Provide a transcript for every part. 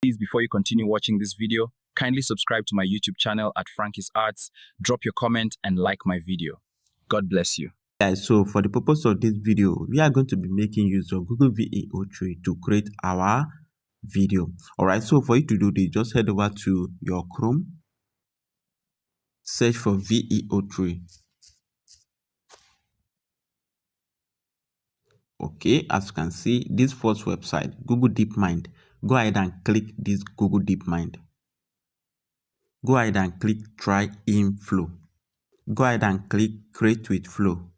Please, before you continue watching this video, kindly subscribe to my YouTube channel at Frankie's Arts, drop your comment and like my video. God bless you. Guys, so for the purpose of this video, we are going to be making use of Google VEO3 to create our video. Alright, so for you to do this, just head over to your Chrome, search for VEO3. Okay, as you can see, this first website, Google DeepMind. Go ahead and click this Google DeepMind. Go ahead and click Try in Flow. Go ahead and click Create with Flow.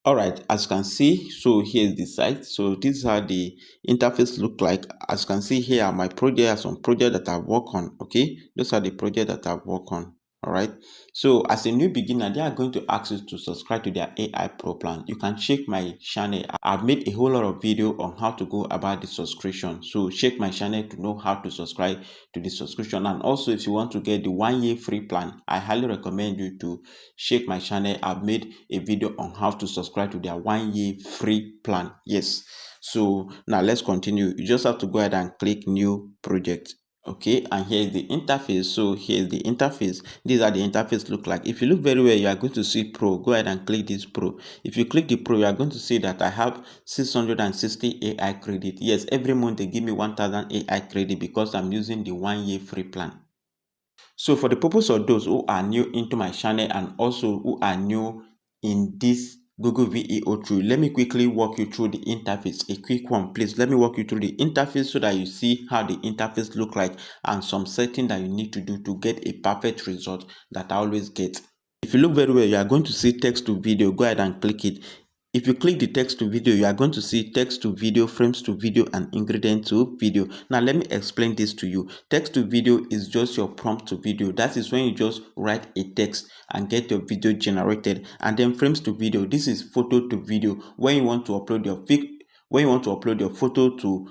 Alright, as you can see, so here's the site. So this is how the interface look like. As you can see here are my projects, some projects that I work on. Okay, those are the projects that I work on. Alright, so as a new beginner, they are going to ask you to subscribe to their AI Pro plan. You can check my channel. I've made a whole lot of video on how to go about the subscription. So check my channel to know how to subscribe to the subscription. And also, if you want to get the 1 year free plan, I highly recommend you to check my channel. I've made a video on how to subscribe to their 1 year free plan. Yes. So now let's continue. You just have to go ahead and click new project. Okay, and here is the interface. So here's the interface. These are the interface look like. If you look very well, you are going to see Pro. Go ahead and click this Pro. If you click the Pro, you are going to see that I have 660 AI credit. Yes, every month they give me 1000 AI credit because I'm using the 1 year free plan. So for the purpose of those who are new into my channel and also who are new in this Google VEO3, let me quickly walk you through the interface. A quick one, please. Let me walk you through the interface so that you see how the interface look like and some setting that you need to do to get a perfect result that I always get. If you look very well, you are going to see text to video. Go ahead and click it. If you click the text to video, you are going to see text to video, frames to video, and ingredient to video. Now, let me explain this to you. Text to video is just your prompt to video. That is when you just write a text and get your video generated. And then frames to video, this is photo to video. When you want to upload your photo to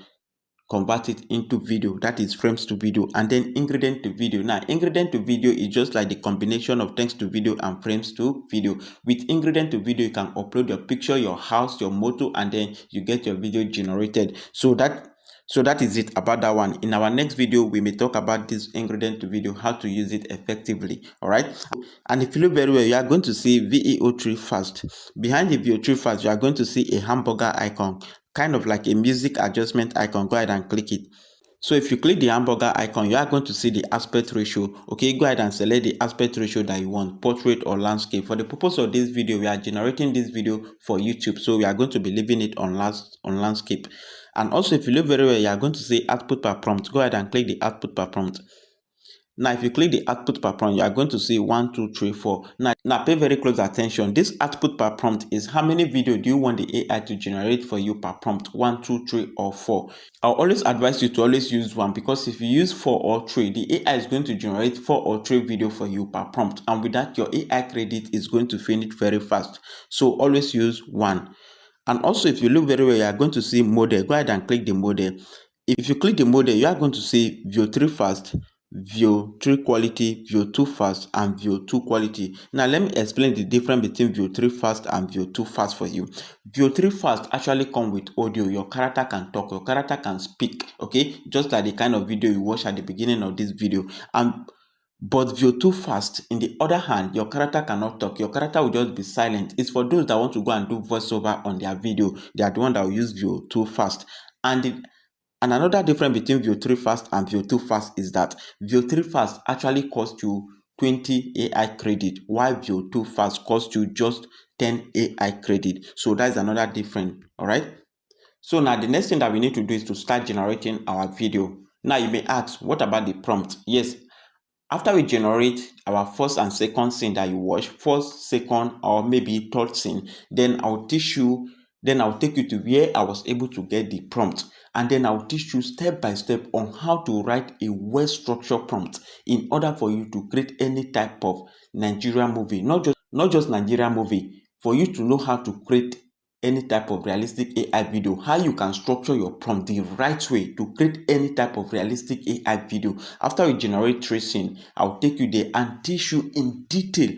convert it into video, that is frames to video. And then ingredient to video. Now ingredient to video is just like the combination of text to video and frames to video. With ingredient to video, you can upload your picture, your house, your motor, and then you get your video generated. So that is it about that one. In our next video, we may talk about this ingredient to video, how to use it effectively. All right, and if you look very well, you are going to see VEO3 first. Behind the VEO3 first, you are going to see a hamburger icon, kind of like a music adjustment icon. Go ahead and click it. So if you click the hamburger icon, you are going to see the aspect ratio. Okay, go ahead and select the aspect ratio that you want, portrait or landscape. For the purpose of this video, we are generating this video for YouTube, so we are going to be leaving it on landscape. And also, if you look very well, you are going to see output per prompt. Go ahead and click the output per prompt. Now, if you click the output per prompt, you are going to see 1, 2, 3, 4. Now pay very close attention. This output per prompt is how many video do you want the AI to generate for you per prompt? 1, 2, 3, or 4. I'll always advise you to always use 1, because if you use 4 or 3, the AI is going to generate 4 or 3 video for you per prompt. And with that, your AI credit is going to finish very fast. So always use 1. And also, if you look very well, you are going to see model. Go ahead and click the model. If you click the model, you are going to see View 3 fast, View 3 quality, View 2 fast, and View 2 quality. Now, let me explain the difference between View 3 fast and View 2 fast for you. View 3 fast actually come with audio. Your character can talk, your character can speak, okay? Just like the kind of video you watch at the beginning of this video. But View 2 fast, in the other hand, your character cannot talk. Your character will just be silent. It's for those that want to go and do voiceover on their video. They are the one that will use View 2 fast. And another difference between View 3 fast and View 2 fast is that View 3 fast actually costs you 20 AI credit, while View 2 fast costs you just 10 AI credit. So that is another difference. All right. So now the next thing that we need to do is to start generating our video. Now you may ask, what about the prompt? Yes. After we generate our first and second scene that you watch, first, second, or maybe third scene, then I'll take you to where I was able to get the prompt. And then I'll teach you step by step on how to write a well-structured prompt in order for you to create any type of Nigerian movie, not just Nigerian movie, for you to know how to create any type of realistic AI video, how you can structure your prompt the right way to create any type of realistic AI video. After we generate tracing, I'll take you there and teach you in detail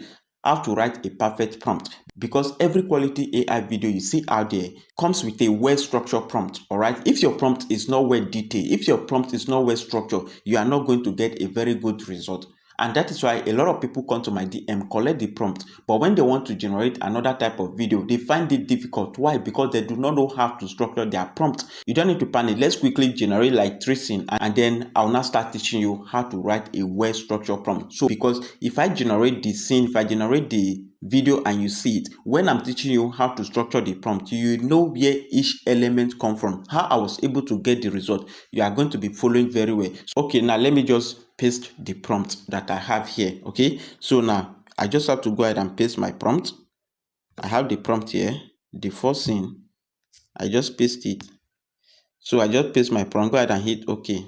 how to write a perfect prompt. because every quality AI video you see out there comes with a well-structured prompt, all right? If your prompt is not well detailed, if your prompt is not well structured, you are not going to get a very good result. And that is why a lot of people come to my DM, collect the prompt, but when they want to generate another type of video, they find it difficult. Why? Because they do not know how to structure their prompt. You don't need to panic. Let's quickly generate like 3 scenes, and then I'll now start teaching you how to write a well-structured prompt. So because if I generate the scene, if I generate the video and you see it, when I'm teaching you how to structure the prompt, you know where each element come from, how I was able to get the result. You are going to be following very well. So, okay, now let me just paste the prompt that I have here. Okay, so now I just have to go ahead and paste my prompt. I have the prompt here, the first scene. I just paste it. So I just paste my prompt. Go ahead and hit OK.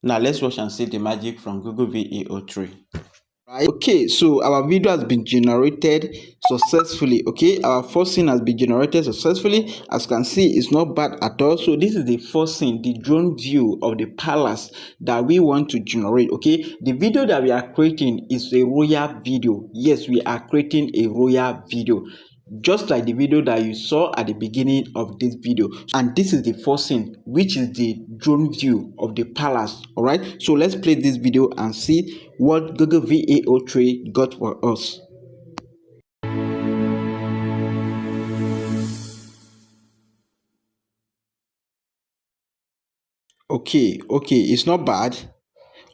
Now let's watch and see the magic from Google VEO3. Right. Okay, so our video has been generated successfully. Okay, our first scene has been generated successfully. As you can see, it's not bad at all. So this is the first scene, the drone view of the palace that we want to generate. Okay, the video that we are creating is a royal video. Yes, we are creating a royal video, just like the video that you saw at the beginning of this video. And this is the first scene, which is the drone view of the palace. All right, so let's play this video and see what Google VEO3 got for us. Okay, it's not bad.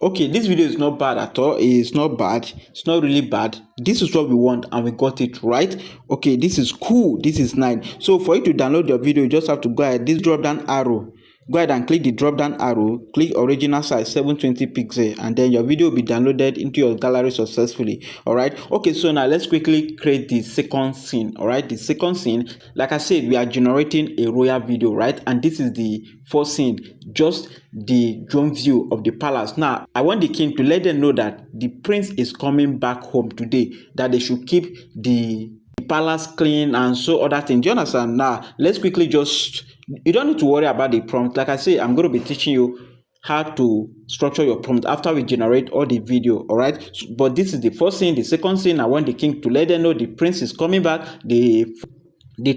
Okay, this video is not bad at all. It's not bad. It's not really bad. This is what we want and we got it right. Okay, this is cool. This is nice. So for you to download your video, you just have to go ahead, this drop down arrow. Go ahead and click the drop down arrow, click original size 720 pixel, and then your video will be downloaded into your gallery successfully. All right. Okay, so now let's quickly create the second scene. All right, the second scene, like I said, we are generating a royal video, right? And this is the first scene, just the drone view of the palace. Now I want the king to let them know that the prince is coming back home today, that they should keep the palace clean and so other things. Do you understand? Now let's quickly just, you don't need to worry about the prompt. Like I say, I'm going to be teaching you how to structure your prompt after we generate all the video. All right, but this is the first scene. The second scene, I want the king to let them know the prince is coming back. The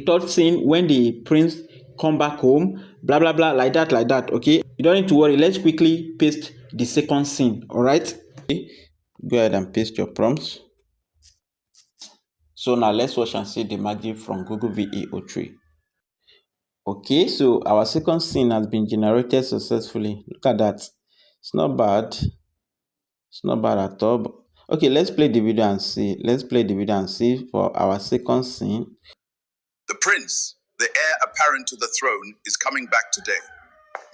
third scene, when the prince come back home, blah blah blah, like that. Okay, you don't need to worry. Let's quickly paste the second scene. All right, okay. Go ahead and paste your prompts. So now let's watch and see the magic from Google VEO3. Okay, so our second scene has been generated successfully. Look at that. It's not bad. It's not bad at all. But, okay, let's play the video and see. Let's play the video and see for our second scene. The prince, the heir apparent to the throne, is coming back today.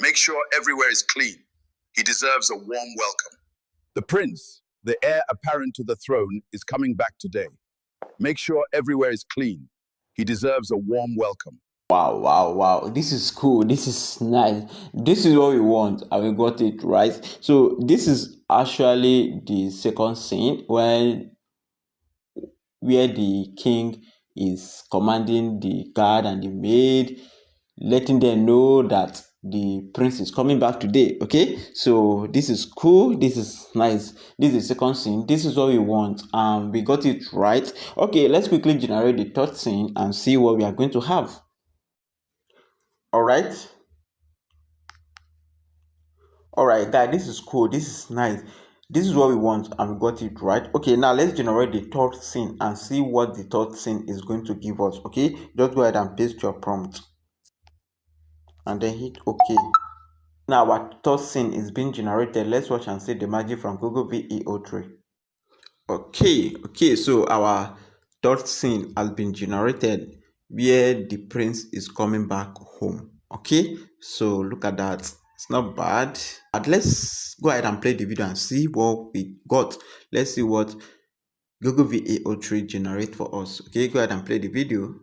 Make sure everywhere is clean. He deserves a warm welcome. The prince, the heir apparent to the throne, is coming back today. Make sure everywhere is clean. He deserves a warm welcome. Wow. This is cool. This is nice. This is what we want, and we got it right. So this is actually the second scene where the king is commanding the guard and the maid, letting them know that the prince is coming back today. Okay, so this is cool. This is nice. This is the second scene. This is what we want, and we got it right. Okay, let's quickly generate the third scene and see what we are going to have. All right, guys, this is cool. This is nice. This is what we want and we got it right. Okay, now let's generate the third scene and see what the third scene is going to give us. Okay, just go ahead and paste your prompt and then hit OK. Now our third scene is being generated. Let's watch and see the magic from Google VEO3. Okay, so our third scene has been generated where the prince is coming back home. Okay, so look at that. It's not bad. But let's go ahead and play the video and see what we got. Let's see what Google VEO3 generate for us. Okay, go ahead and play the video.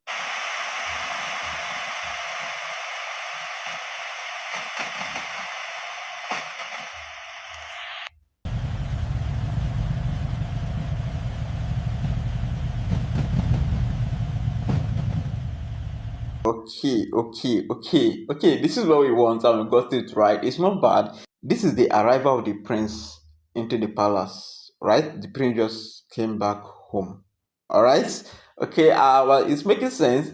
Okay. This is what we want and we got it right. It's not bad. This is the arrival of the prince into the palace, right? The prince just came back home. All right. Okay. Well, it's making sense.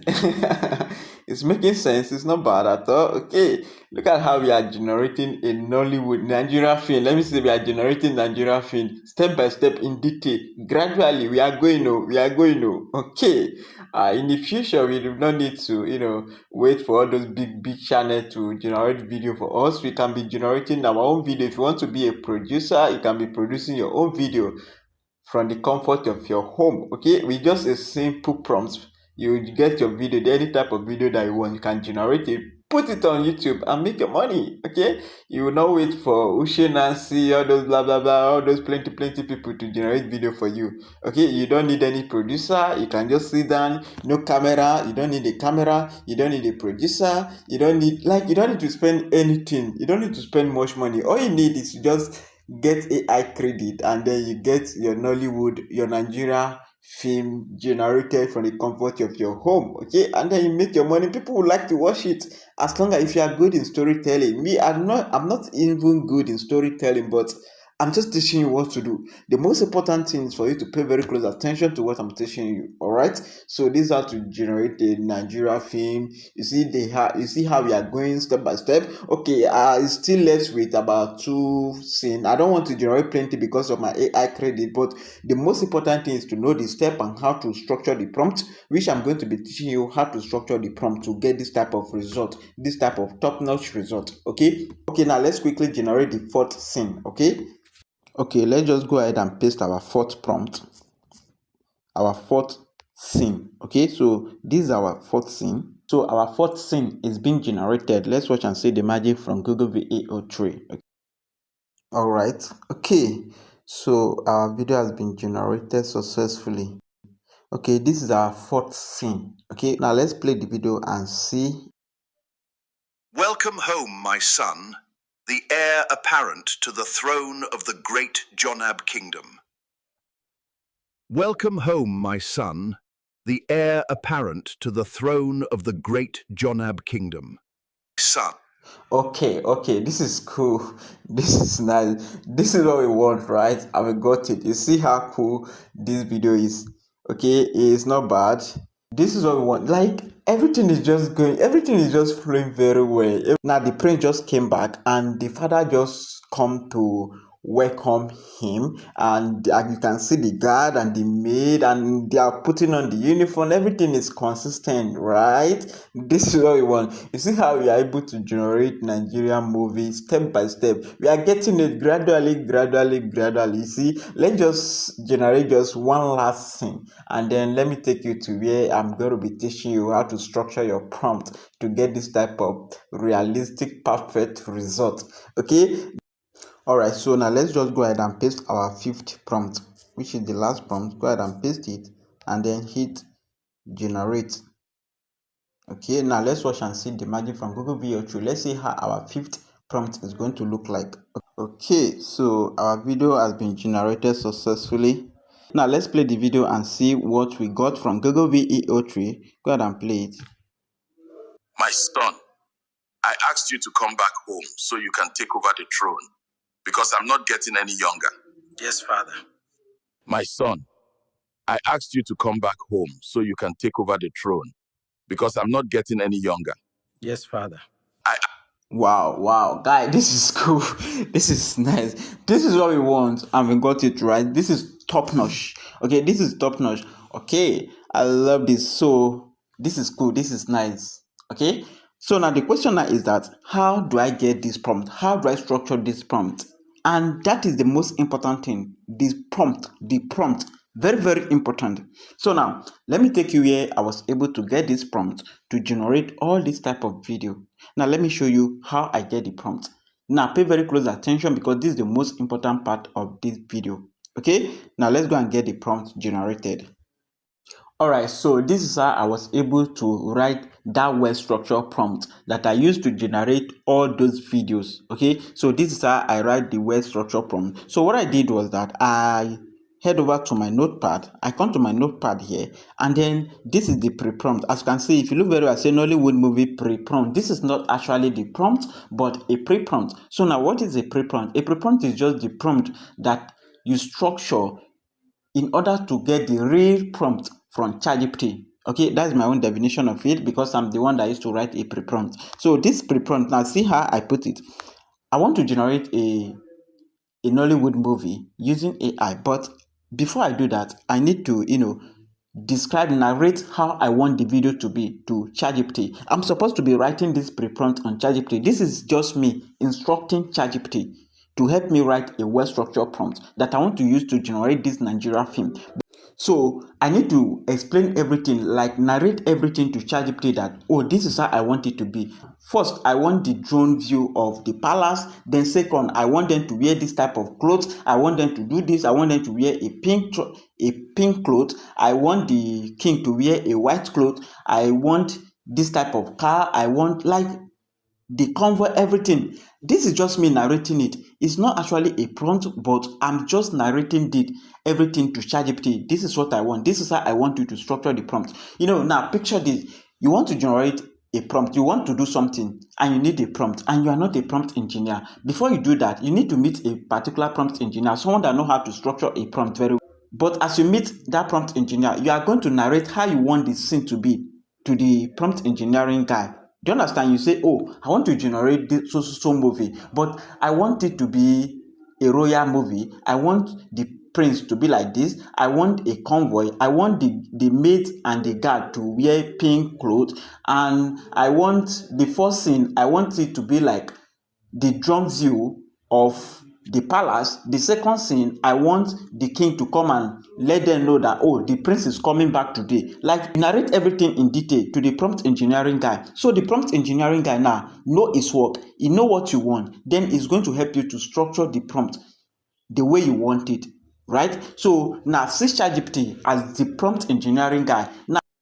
It's making sense. It's not bad at all. Okay. Look at how we are generating a Nollywood Nigeria film. Let me say we are generating Nigeria film step by step in detail. Gradually, we are going. Oh, we are going. Oh. Okay. In the future, we do not need to, wait for all those big channels to generate video for us. We can be generating our own video. If you want to be a producer, you can be producing your own video from the comfort of your home. Okay, with just a simple prompt, you get your video, any type of video that you want. You can generate it, put it on YouTube, and make your money. Okay, you will not wait for Ushe, Nancy, all those blah blah blah, all those plenty people to generate video for you. Okay, you don't need any producer. You can just sit down, no camera. You don't need a camera. You don't need a producer. You don't need to spend anything. You don't need to spend much money. All you need is just get AI credit, and then you get your Nollywood, your Nigeria film generated from the comfort of your home. Okay, and then you make your money. People would like to watch it as long as if you are good in storytelling. I'm not even good in storytelling, but I'm just teaching you what to do. The most important thing is for you to pay very close attention to what I'm teaching you. All right. So this is how to generate a Nigeria film. You see how we are going step by step. Okay. It's still left with about 2 scenes. I don't want to generate plenty because of my AI credit, but the most important thing is to know the step and how to structure the prompt, which I'm going to be teaching you how to structure the prompt to get this type of result, this type of top-notch result. Okay. Okay. Now let's quickly generate the 4th scene. Okay. Okay, let's just go ahead and paste our 4th prompt, our 4th scene. Okay, so this is our 4th scene. So our 4th scene is being generated. Let's watch and see the magic from Google VAO3. Okay. All right. Okay, so our video has been generated successfully. Okay, this is our 4th scene. Okay, now let's play the video and see. Welcome home, my son, the heir apparent to the throne of the great Jonab kingdom. Welcome home, my son, the heir apparent to the throne of the great Jonab kingdom. Son. Okay, this is cool. This is nice. This is what we want, right? And we got it. You see how cool this video is? Okay, it's not bad. This is what we want. Like, everything is just flowing very well. Now the prince just came back and the father just come to welcome him, and you can see the guard and the maid, and they are putting on the uniform. Everything is consistent, right? This is what we want. You see how we are able to generate Nigerian movies step by step. We are getting it gradually. You see, let's just generate just one last thing, and then let me take you to where I'm going to be teaching you how to structure your prompt to get this type of realistic, perfect result. Okay. All right, so now let's just go ahead and paste our 5th prompt, which is the last prompt. Go ahead and paste it and then hit generate. Okay, now let's watch and see the magic from Google VO3. Let's see how our 5th prompt is going to look like. Okay, so our video has been generated successfully. Now let's play the video and see what we got from Google VEO3. Go ahead and play it. My son, I asked you to come back home so you can take over the throne, because I'm not getting any younger. Yes, Father. My son, I asked you to come back home so you can take over the throne, because I'm not getting any younger. Yes, Father. Wow, guys, this is cool. This is nice. This is what we want, and we got it right. This is top notch. Okay, this is top notch. Okay, I love this. So this is cool. This is nice. Okay, so now the question now is that how do I get this prompt? How do I structure this prompt? And that is the most important thing. This prompt, the prompt. Very important. So now let me take you where I was able to get this prompt to generate all this type of video. Now let me show you how I get the prompt. Now pay very close attention, because this is the most important part of this video. Okay, now let's go and get the prompt generated. Alright, so this is how I was able to write that well structured prompt that I used to generate all those videos. Okay, so this is how I write the well structured prompt. So what I did was that I head over to my notepad. I come to my notepad here, and then this is the pre-prompt. As you can see, if you look very well, I say Nollywood movie pre-prompt. This is not actually the prompt, but a pre-prompt. So now what is a pre-prompt? A pre-prompt is just the prompt that you structure in order to get the real prompt from ChatGPT. Okay, that's my own definition of it because I'm the one that used to write a pre-prompt. So this pre-prompt, now see how I put it. I want to generate a Nollywood movie using AI, but before I do that, I need to, narrate how I want the video to be to ChatGPT. I'm supposed to be writing this pre-prompt on ChatGPT. This is just me instructing ChatGPT to help me write a well-structured prompt that I want to use to generate this Nigeria film. So I need to explain everything, like narrate everything to ChatGPT that, oh, this is how I want it to be. First, I want the drone view of the palace. Then second, I want them to wear this type of clothes. I want them to do this. I want them to wear a pink cloth. I want the king to wear a white cloth. I want this type of car. I want like the convoy, everything. This is just me narrating it. It's not actually a prompt, but I'm just narrating everything to ChatGPT. This is what I want. This is how I want you to structure the prompt. Now picture this. You want to generate a prompt. You want to do something and you need a prompt and you are not a prompt engineer. Before you do that, you need to meet a particular prompt engineer, someone that knows how to structure a prompt very well. But as you meet that prompt engineer, you are going to narrate how you want the scene to be to the prompt engineering guy. Do you understand? You say, oh, I want to generate this so movie, but I want it to be a royal movie. I want the prince to be like this. I want a convoy. I want the maid and the guard to wear pink clothes. And I want the first scene, I want it to be like the drum view of the palace. The second scene, I want the king to come and let them know that, oh, the prince is coming back today. Like, narrate everything in detail to the prompt engineering guy. So the prompt engineering guy now know his work. He know what you want. Then he's going to help you to structure the prompt the way you want it, right? So now see ChatGPT as the prompt engineering guy.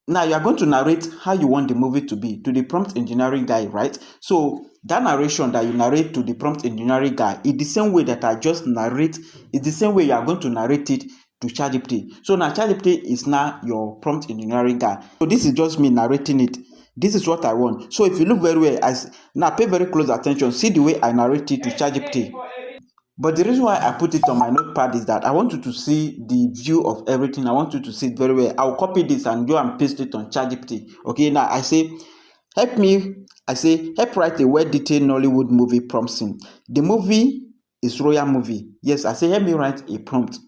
Now you are going to narrate how you want the movie to be to the prompt engineering guy, right? So that narration that you narrate to the prompt engineering guy is the same way that I just narrate. It's the same way you are going to narrate it to ChatGPT. So now ChatGPT is now your prompt engineering guy. So this is just me narrating it. This is what I want. So if you look very well, now pay very close attention. See the way I narrate it to ChatGPT. But the reason why I put it on my notepad is that I want you to see the view of everything. I want you to see it very well. I'll copy this and go and paste it on ChatGPT. Okay, now I say, help write a well-detailed Nollywood movie prompt scene. The movie is royal movie. Yes, I say, help me write a prompt.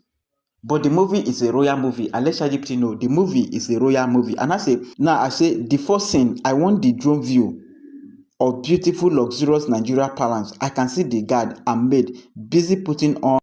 But the movie is a royal movie. I let ChatGPT know the movie is a royal movie. And I say, the first scene, I want the drone view of beautiful, luxurious Nigeria palace. I can see the guard and maid busy putting on.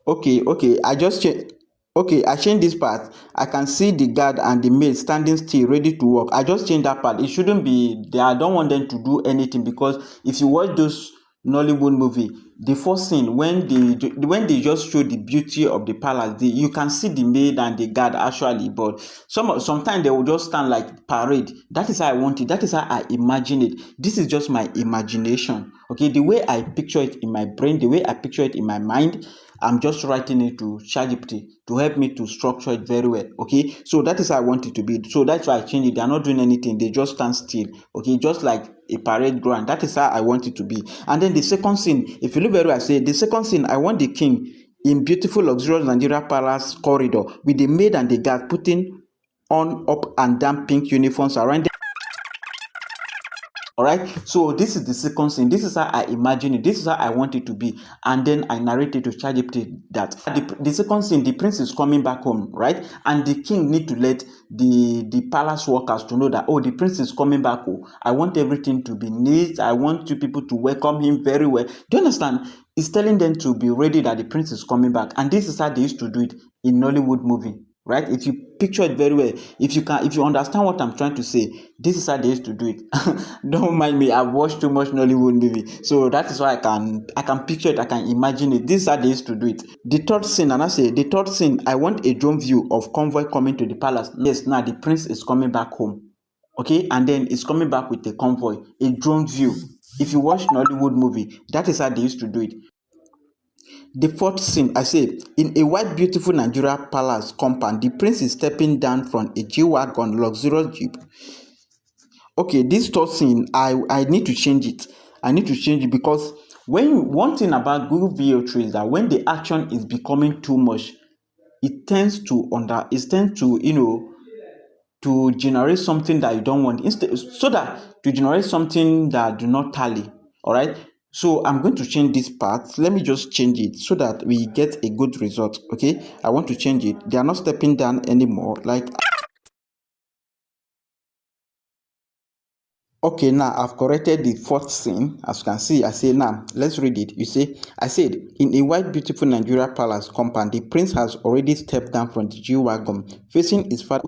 Okay, I just changed. Okay, I changed this part. I can see the guard and the maid standing still, ready to work. I just changed that part. It shouldn't be there. I don't want them to do anything, because if you watch those Nollywood movie, the first scene when they just show the beauty of the palace, you can see the maid and the guard actually, but sometimes they will just stand like parade. That is how I want it. That is how I imagine it. This is just my imagination. Okay, the way I picture it in my brain, the way I picture it in my mind, I'm just writing it to ChatGPT to help me to structure it very well. Okay, so that is how I want it to be. So that's why I changed it. They are not doing anything. They just stand still. Okay, just like a parade ground. That is how I want it to be. And then the second scene, if you look very well, I say the second scene, I want the king in beautiful, luxurious Nigeria palace corridor with the maid and the guard putting on up and down pink uniforms around them. All right, so this is the second scene. This is how I imagine it. This is how I want it to be. And then I narrate it to ChatGPT that the second scene, the prince is coming back home, right? And the king need to let the palace workers to know that, oh, the prince is coming back home. I want everything to be neat. I want you people to welcome him very well. Do you understand? It's telling them to be ready that the prince is coming back. And this is how they used to do it in Nollywood movie. Right? If you picture it very well, if you understand what I'm trying to say, this is how they used to do it. Don't mind me, I've watched too much Nollywood movie, so that is why I can picture it, I can imagine it. This is how they used to do it. The third scene, I want a drone view of convoy coming to the palace. Yes, now the prince is coming back home. Okay, and then it's coming back with a convoy, a drone view. If you watch Nollywood movie, that is how they used to do it. The fourth scene, I say, in a white, beautiful Nigeria palace compound, the prince is stepping down from a G-Wagon luxurious jeep. Okay, this third scene, I need to change it. I need to change it because one thing about Google VO3 is that when the action is becoming too much, it tends to to generate something that you don't want, instead, so that to generate something that do not tally. All right, so I'm going to change this part. Let me just change it so that we get a good result. Okay, I want to change it. They are not stepping down anymore, like. Okay, now I've corrected the fourth scene. As you can see, I say now, let's read it. You see, I said, in a white, beautiful Nigeria palace compound, the prince has already stepped down from the G-Wagon, facing his father.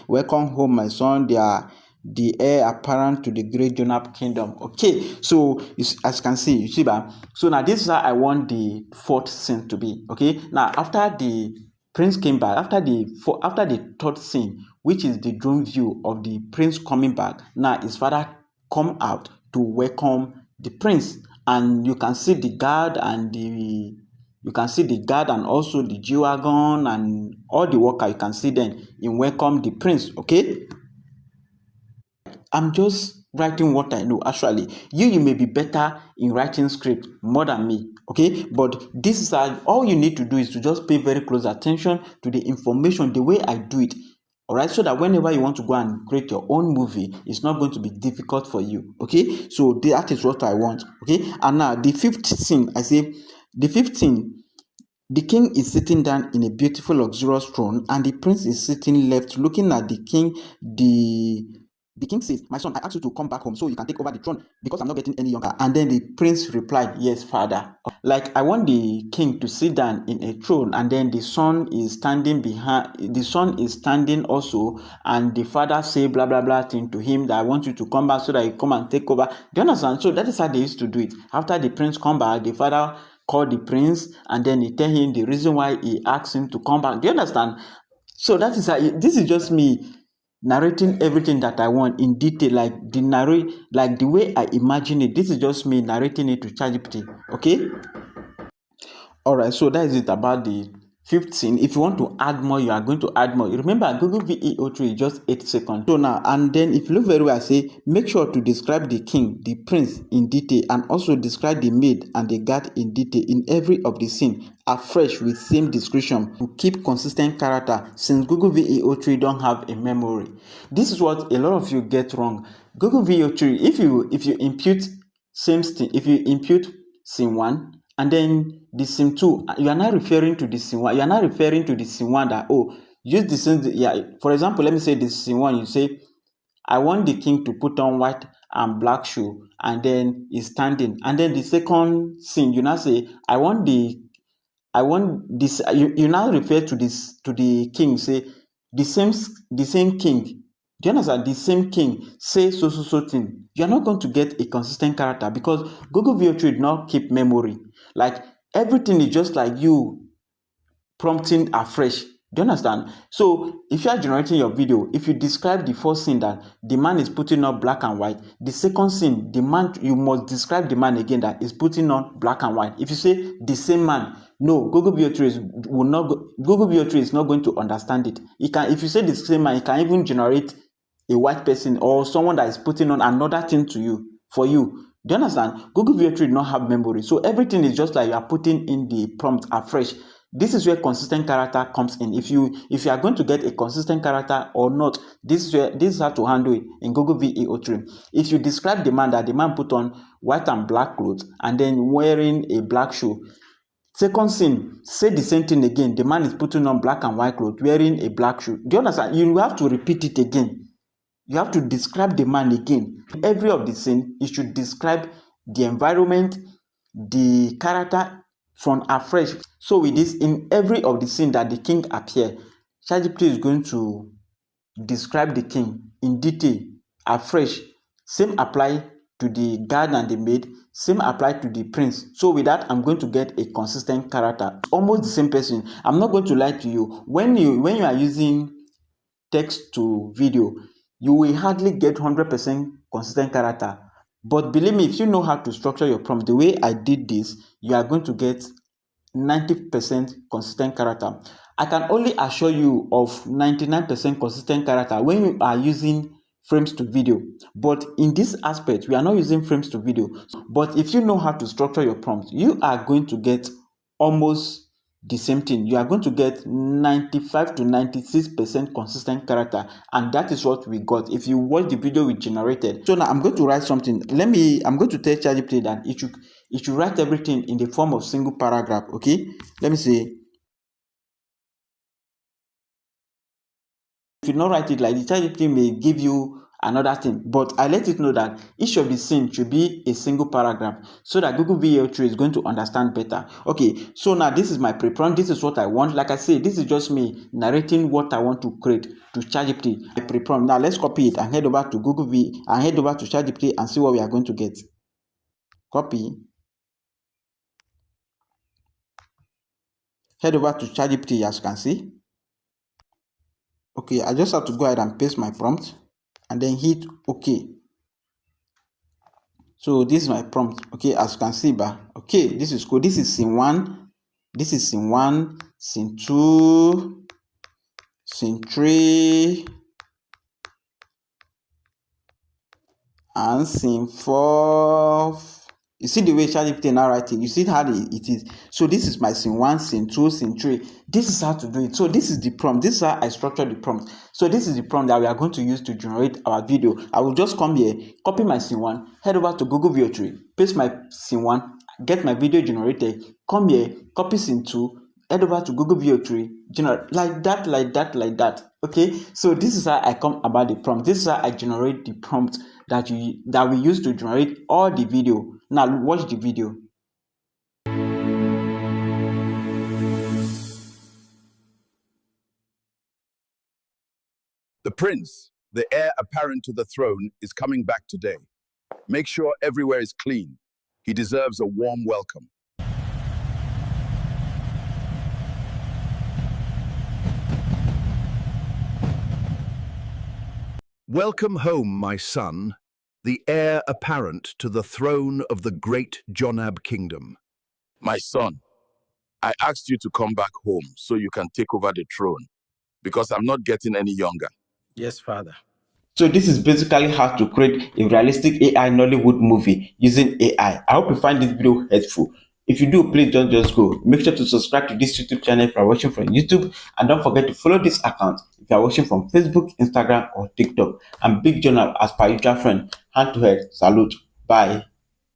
Welcome home, my son. They are the heir apparent to the great Jonab kingdom. Okay, so as you can see, you see that. So now this is how I want the fourth scene to be. Okay, now after the prince came back, after the third scene, which is the drone view of the prince coming back, now his father come out to welcome the prince, and you can see the guard and also the G-Wagon and all the worker. You can see them in welcome the prince. Okay, I'm just writing what I know. Actually, you may be better in writing script more than me, okay? But this is all you need to do is to just pay very close attention to the information, the way I do it, all right? So that whenever you want to go and create your own movie, it's not going to be difficult for you, okay? So that is what I want, okay? And now the fifth scene, the king is sitting down in a beautiful, luxurious throne, and the prince is sitting left, looking at the king. The king says, "My son, I asked you to come back home so you can take over the throne because I'm not getting any younger." And then the prince replied, "Yes, father." Like, I want the king to sit down in a throne, and then the son is standing behind. The son is standing also, and the father say blah blah blah thing to him that I want you to come back so that you come and take over. Do you understand? So that is how they used to do it. After the prince come back, the father called the prince, and then he tell him the reason why he asked him to come back. Do you understand? So that is how this is just me narrating everything that I want in detail, like the way I imagine it. This is just me narrating it to ChatGPT. Okay. All right, so that is it about the fifth scene. If you want to add more, you are going to add more. Remember, Google VEO3 is just 8 seconds. So now, and then if you look very well, I say make sure to describe the king, the prince in detail, and also describe the maid and the guard in detail in every of the scene, afresh with same description to keep consistent character, since Google VEO3 don't have a memory. This is what a lot of you get wrong. Google VEO3, if you impute same thing, if you impute scene 1 and then the scene 2, you are not referring to the scene 1, you are not referring to the scene 1 that, oh, use the scene, yeah, for example, let me say this scene 1, you say, I want the king to put on white and black shoe, and then he's standing, and then the second scene, you now say, I want this, you now refer to the king, say, the same king. Do you understand? The same king say so thing. You are not going to get a consistent character because Google VO3 did not keep memory. Like, everything is just like you prompting afresh. Do you understand? So if you are generating your video, if you describe the first scene that the man is putting on black and white, the second scene, the man, you must describe the man again that is putting on black and white. If you say the same man, no, Google VO3 is not going to understand it. If you say the same man, it can even generate a white person or someone that is putting on another thing for you. Do you understand? Google VO3 do not have memory, so everything is just like you are putting in the prompt afresh. This is where consistent character comes in. If you are going to get a consistent character or not, this is how to handle it in Google VEO3. If you describe the man that the man put on white and black clothes and then wearing a black shoe, second scene, say the same thing again. The man is putting on black and white clothes, wearing a black shoe. Do you understand? You have to repeat it again. You have to describe the man again. Every of the scene, you should describe the environment, the character from afresh. So with this, in every of the scene that the king appear, ChatGPT is going to describe the king in detail, afresh. Same apply to the guard and the maid. Same apply to the prince. So with that, I'm going to get a consistent character, almost the same person. I'm not going to lie to you. When you are using text to video, you will hardly get 100% consistent character. But believe me, if you know how to structure your prompt the way I did this, you are going to get 90% consistent character. I can only assure you of 99% consistent character when you are using frames to video. But in this aspect, we are not using frames to video. But if you know how to structure your prompt, you are going to get almost the same thing. You are going to get 95 to 96% consistent character, and that is what we got if you watch the video we generated. So now I'm going to write something. I'm going to tell ChatGPT that it should write everything in the form of single paragraph. Okay, let me say, if you not write it like the ChatGPT may give you another thing, but I let it know that each of the scenes should be a single paragraph so that Google VO3 is going to understand better. Okay, so now this is my pre-prompt. This is what I want. Like I say, this is just me narrating what I want to create to ChatGPT. My pre-prompt. Now let's copy it and head over to head over to ChatGPT and see what we are going to get. Copy. Head over to ChatGPT, as you can see. Okay, I just have to go ahead and paste my prompt and then hit OK. So this is my prompt. Okay, as you can see, okay, this is cool. This is scene 1, this is scene 1, scene 2, scene 3, and scene 4. You see the way ChatGPT now writing, you see how it is. So this is my scene 1, scene 2, scene 3. This is how to do it. So this is the prompt. This is how I structured the prompt. So this is the prompt that we are going to use to generate our video. I will just come here, copy my scene 1, head over to Google VO3, paste my scene 1, get my video generated, come here, copy scene 2, head over to Google VO3, generate like that. Okay, so this is how I come about the prompt. This is how I generate the prompt that we use to generate all the video. Now watch the video. The prince, the heir apparent to the throne, is coming back today. Make sure everywhere is clean. He deserves a warm welcome. Welcome home, my son, the heir apparent to the throne of the great Jonab kingdom. My son, I asked you to come back home so you can take over the throne because I'm not getting any younger. Yes, Father. So this is basically how to create a realistic AI Nollywood movie using AI. I hope you find this video helpful. If you do, please don't just go. Make sure to subscribe to this YouTube channel if you are watching from YouTube, and don't forget to follow this account if you are watching from Facebook, Instagram, or TikTok. I'm Big Jonah as per usual friend. Hand to head. Salute. Bye.